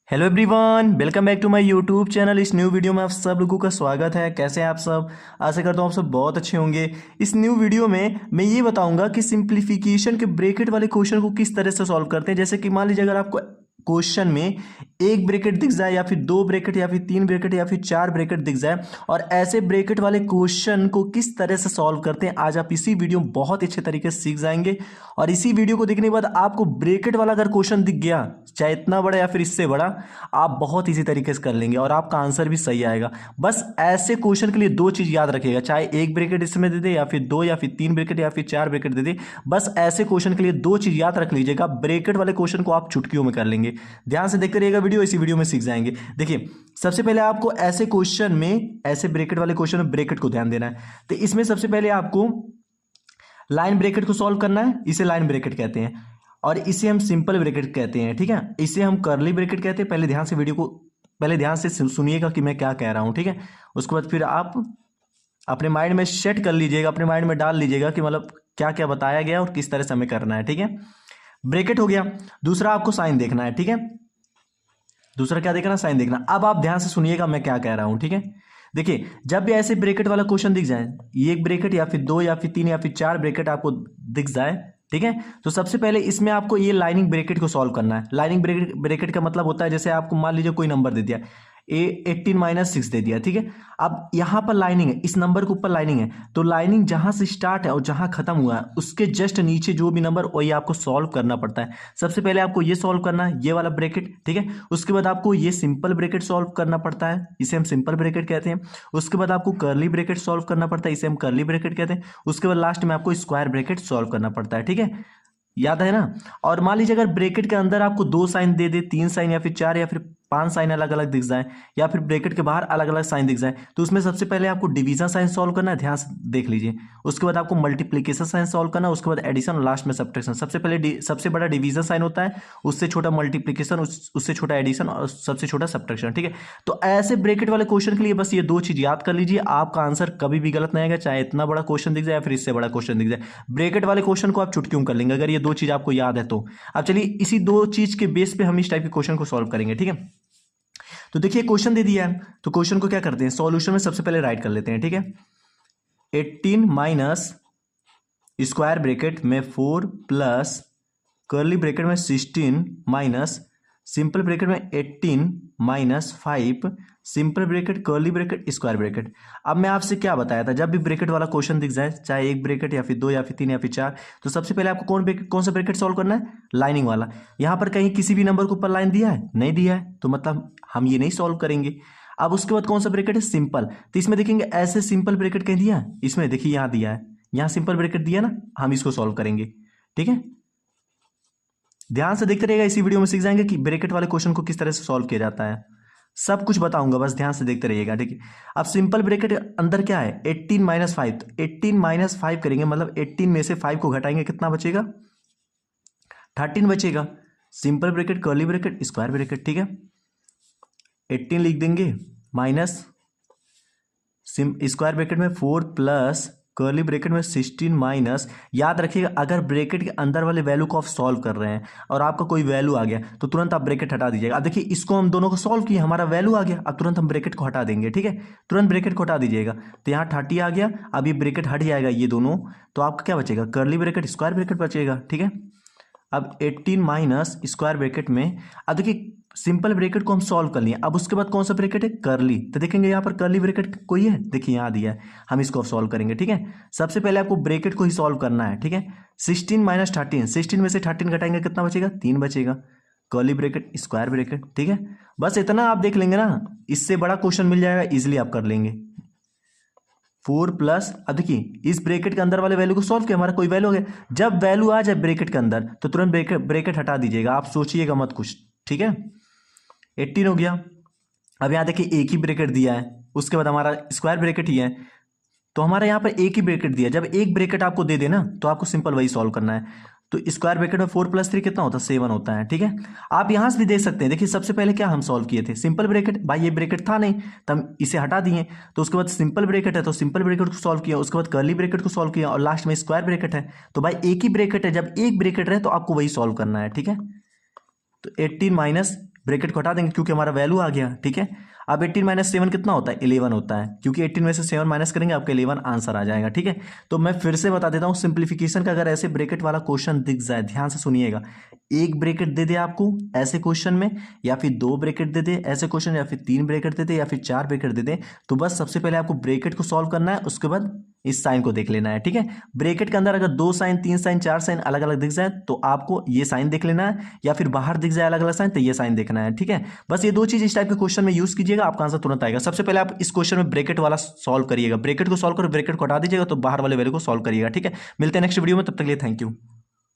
Hello everyone, welcome back to my YouTube channel. इस new video में आप सब लोगों का स्वागत है। कैसे हैं आप सब? आशा करता हूँ आप सब बहुत अच्छे होंगे। इस न्यू वीडियो में मैं ये बताऊंगा कि सिंप्लीफिकेशन के ब्रैकेट वाले क्वेश्चन को किस तरह से सॉल्व करते हैं। जैसे कि मान लीजिए अगर आपको क्वेश्चन में एक ब्रैकेट दिख जाए या फिर दो ब्रैकेट या फिर तीन ब्रैकेट या फिर चार ब्रैकेट दिख जाए और ऐसे ब्रैकेट वाले क्वेश्चन को किस तरह से सॉल्व करते हैं, आज आप इसी वीडियो में बहुत अच्छे तरीके से सीख जाएंगे। और इसी वीडियो को देखने के बाद आपको ब्रैकेट वाला अगर क्वेश्चन दिख गया, चाहे इतना बड़ा या फिर इससे बड़ा, आप बहुत इजी तरीके से कर लेंगे और आपका आंसर भी सही आएगा। बस ऐसे क्वेश्चन के लिए दो चीज याद रखिएगा, चाहे एक ब्रैकेट इसमें दे दे या फिर दो या फिर तीन ब्रैकेट या फिर चार ब्रैकेट दे दे। बस ऐसे क्वेश्चन के लिए दो चीज याद रख लीजिएगा, ब्रैकेट वाले क्वेश्चन को आप चुटकियों में कर लेंगे। ध्यान से देखते रहिएगा वीडियो, इसी वीडियो में सीख जाएंगे। देखिए, सबसे पहले आपको ऐसे क्वेश्चन में, ऐसे ब्रैकेट वाले क्वेश्चन में ब्रैकेट को ध्यान देना है। तो इसमें सबसे पहले आपको लाइन ब्रैकेट को सॉल्व करना है। इसे लाइन ब्रैकेट कहते हैं और इसे हम सिंपल ब्रैकेट कहते हैं, ठीक है। इसे हम कर्ली ब्रैकेट कहते हैं। पहले ध्यान से सुनिएगा कि मैं क्या कह रहा हूं, ठीक है। उसके बाद फिर आप अपने माइंड में सेट कर लीजिएगा, अपने माइंड में डाल लीजिएगा कि मतलब क्या क्या बताया गया और किस तरह से हमें करना है, ठीक है। ब्रैकेट हो गया। दूसरा आपको साइन देखना है, ठीक है। दूसरा क्या देखना? साइन देखना। अब आप ध्यान से सुनिएगा मैं क्या कह रहा हूं, ठीक है। देखिए, जब भी ऐसे ब्रैकेट वाला क्वेश्चन दिख जाए, एक ब्रैकेट या फिर दो या फिर तीन या फिर चार ब्रैकेट आपको दिख जाए, ठीक है, तो सबसे पहले इसमें आपको ये लाइनिंग ब्रैकेट को सॉल्व करना है। लाइनिंग ब्रैकेट का मतलब होता है, जैसे आपको मान लीजिए कोई नंबर दे दिया, 18 - 6 दे दिया, ठीक है। अब यहां पर लाइनिंग है, इस नंबर के ऊपर लाइनिंग है, तो लाइनिंग जहां से स्टार्ट है और जहां खत्म हुआ है उसके जस्ट नीचे जो भी नंबर, वही आपको सॉल्व करना पड़ता है। सबसे पहले आपको ये सॉल्व करना है, ये वाला ब्रैकेट, ठीक है। उसके बाद आपको ये सिंपल ब्रैकेट सॉल्व करना पड़ता है, इसे हम सिंपल ब्रैकेट कहते हैं। उसके बाद आपको कर्ली ब्रैकेट सॉल्व करना पड़ता है, इसे हम कर्ली ब्रैकेट कहते हैं। उसके बाद लास्ट में आपको स्क्वायर ब्रैकेट सॉल्व करना पड़ता है, ठीक है। याद है ना? और मान लीजिए अगर ब्रैकेट के अंदर आपको दो साइन दे दे, तीन साइन या फिर चार या फिर पांच साइन अलग अलग दिख जाए, या फिर ब्रैकेट के बाहर अलग अलग साइन दिख जाए, तो उसमें सबसे पहले आपको डिवीजन साइन सॉल्व करना है। ध्यान से देख लीजिए। उसके बाद आपको मल्टीप्लीकेशन साइन सॉल्व करना है। उसके बाद एडिशन, लास्ट में सब्ट्रैक्शन। सबसे पहले सबसे बड़ा डिवीजन साइन होता है, उससे छोटा मल्टीप्लीकेशन, उससे छोटा एडिशन और सबसे छोटा सब्ट्रैक्शन, ठीक है। तो ऐसे ब्रैकेट वाले क्वेश्चन के लिए बस ये दो चीज याद कर लीजिए, आपका आंसर कभी भी गलत नहीं आएगा, चाहे इतना बड़ा क्वेश्चन दिख जाए या फिर इससे बड़ा क्वेश्चन दिख जाए। ब्रैकेट वाले क्वेश्चन को आप चुटकियों कर लेंगे अगर ये दो चीज आपको याद है तो। अब चलिए, इसी दो चीज के बेस पे हम इस टाइप के क्वेश्चन को सॉल्व करेंगे, ठीक है। तो देखिए, क्वेश्चन दे दिया है, तो क्वेश्चन को क्या करते हैं, सॉल्यूशन में सबसे पहले राइट कर लेते हैं, ठीक है। 18 माइनस स्क्वायर ब्रैकेट में 4 प्लस कर्ली ब्रैकेट में 16 माइनस सिंपल ब्रैकेट में 18 minus 5 simple bracket curly bracket square bracket. अब मैं आपसे क्या बताया था, जब भी ब्रैकेट वाला क्वेश्चन दिख जाए, चाहे एक ब्रैकेट या फिर दो या फिर तीन या फिर चार, तो सबसे पहले आपको कौन सा ब्रैकेट सॉल्व करना है? लाइनिंग वाला। यहां पर कहीं किसी भी नंबर के ऊपर लाइन दिया है? नहीं दिया है, तो मतलब हम ये नहीं सॉल्व करेंगे। अब उसके बाद कौन सा ब्रैकेट है? सिंपल। तो इसमें देखेंगे ऐसे सिंपल ब्रैकेट कहीं दिया है? इसमें देखिए यहां दिया है, यहां सिंपल ब्रैकेट दिया ना, हम इसको सॉल्व करेंगे, ठीक है। ध्यान से देखते रहिएगा, इसी वीडियो में सीख जाएंगे कि ब्रैकेट वाले क्वेश्चन को किस तरह से सॉल्व किया जाता है। सब कुछ बताऊंगा, बस ध्यान से देखते रहिएगा, ठीक है। अब सिंपल ब्रैकेट अंदर क्या है? 18 माइनस 5। तो 18 माइनस 5 करेंगे, मतलब 18 में से 5 को घटाएंगे, कितना बचेगा? 13 बचेगा। Simple bracket curly bracket square bracket, ठीक है। 18 लिख देंगे माइनस स्क्वायर ब्रैकेट में 4 प्लस कर्ली ब्रैकेट में 16 माइनस। याद रखिएगा, अगर ब्रैकेट के अंदर वाले वैल्यू को आप सॉल्व कर रहे हैं और आपका कोई वैल्यू आ गया, तो तुरंत आप ब्रैकेट हटा दीजिएगा। अब देखिए, इसको हम दोनों को सॉल्व किए, हमारा वैल्यू आ गया, अब तुरंत हम ब्रैकेट को हटा देंगे, ठीक है। तुरंत ब्रैकेट को हटा दीजिएगा, तो यहाँ 30 आ गया। अब ये ब्रैकेट हट जाएगा ये दोनों, तो आपका क्या बचेगा? कर्ली ब्रैकेट स्क्वायर ब्रैकेट बचेगा, ठीक है। अब 18 माइनस स्क्वायर ब्रैकेट में, अब देखिए सिंपल ब्रैकेट को हम सॉल्व कर लिए। अब उसके बाद कौन सा ब्रैकेट है? कर्ली। तो देखेंगे यहाँ पर कर्ली ब्रैकेट कोई है? देखिए यहाँ दिया है, हम इसको सॉल्व करेंगे, ठीक है। सबसे पहले आपको ब्रैकेट को ही सॉल्व करना है, ठीक है। 16 माइनस 13, 16 में से 13 घटाएंगे, कितना बचेगा? 3 बचेगा। कर्ली ब्रैकेट स्क्वायर ब्रैकेट, ठीक है। बस इतना आप देख लेंगे ना, इससे बड़ा क्वेश्चन मिल जाएगा, इजिली आप कर लेंगे। 4 प्लस, अब देखिए इस ब्रैकेट के अंदर वाले वैल्यू को सॉल्व किया, हमारा कोई वैल्यू हो गया। जब वैल्यू आ जाए ब्रैकेट के अंदर, तो तुरंत ब्रैकेट हटा दीजिएगा, आप सोचिएगा मत कुछ, ठीक है। 18 हो गया। अब यहाँ देखिए एक ही ब्रैकेट दिया है, उसके बाद हमारा स्क्वायर ब्रैकेट ही है, तो हमारा यहाँ पर एक ही ब्रैकेट दिया है। जब एक ब्रैकेट आपको दे देना, तो आपको सिंपल वही सॉल्व करना है। तो स्क्वायर ब्रैकेट में 4 + 3 कितना होता है? 7 होता है, ठीक है। आप यहां से भी देख सकते हैं, देखिए सबसे पहले क्या हम सॉल्व किए थे? Simple bracket. भाई ये ब्रैकेट था नहीं, तो हम इसे हटा दिए, तो उसके बाद सिंपल ब्रैकेट है, तो सिंपल ब्रैकेट को सॉल्व किया, उसके बाद कर्ली ब्रैकेट को सॉल्व किया, और लास्ट में स्क्वायर ब्रैकेट है। तो भाई एक ही ब्रैकेट है, जब एक ब्रैकेट रहे तो आपको वही सॉल्व करना है, ठीक है। तो 18 माइनस ब्रैकेट को हटा देंगे क्योंकि हमारा वैल्यू आ गया, ठीक है। अब 18 माइनस 7 कितना होता है, 11 होता है, क्योंकि 18 में से 7 माइनस करेंगे आपका 11 आंसर आ जाएगा, ठीक है। तो मैं फिर से बता देता हूँ सिंप्लीफिकेशन का, अगर ऐसे ब्रैकेट वाला क्वेश्चन दिख जाए, ध्यान से सुनिएगा, एक ब्रैकेट दे दे आपको ऐसे क्वेश्चन में, या फिर दो ब्रैकेट दे दे ऐसे क्वेश्चन, या फिर तीन ब्रैकेट दे दे, या फिर चार ब्रैकेट दे दे, तो बस सबसे पहले आपको ब्रैकेट को सॉल्व करना है, उसके बाद इस साइन को देख लेना है, ठीक है। ब्रैकेट के अंदर अगर दो साइन, तीन साइन, चार साइन अलग अलग दिख जाए तो आपको ये साइन देख लेना है, या फिर बाहर दिख जाए अलग अलग साइन तो ये साइन देखना है, ठीक है। बस ये दो चीज इस टाइप के क्वेश्चन में यूज कीजिएगा, आपका आंसर तुरंत आएगा। सबसे पहले आप इस क्वेश्चन में ब्रैकेट वाला सॉल्व करिएगा, ब्रैकेट को सॉल्व करो, ब्रैकेट को हटा दीजिएगा तो बाहर वाले वैल्यू को सॉल्व करिएगा, ठीक है। मिलते हैं नेक्स्ट वीडियो में, तब तक के लिए थैंक यू।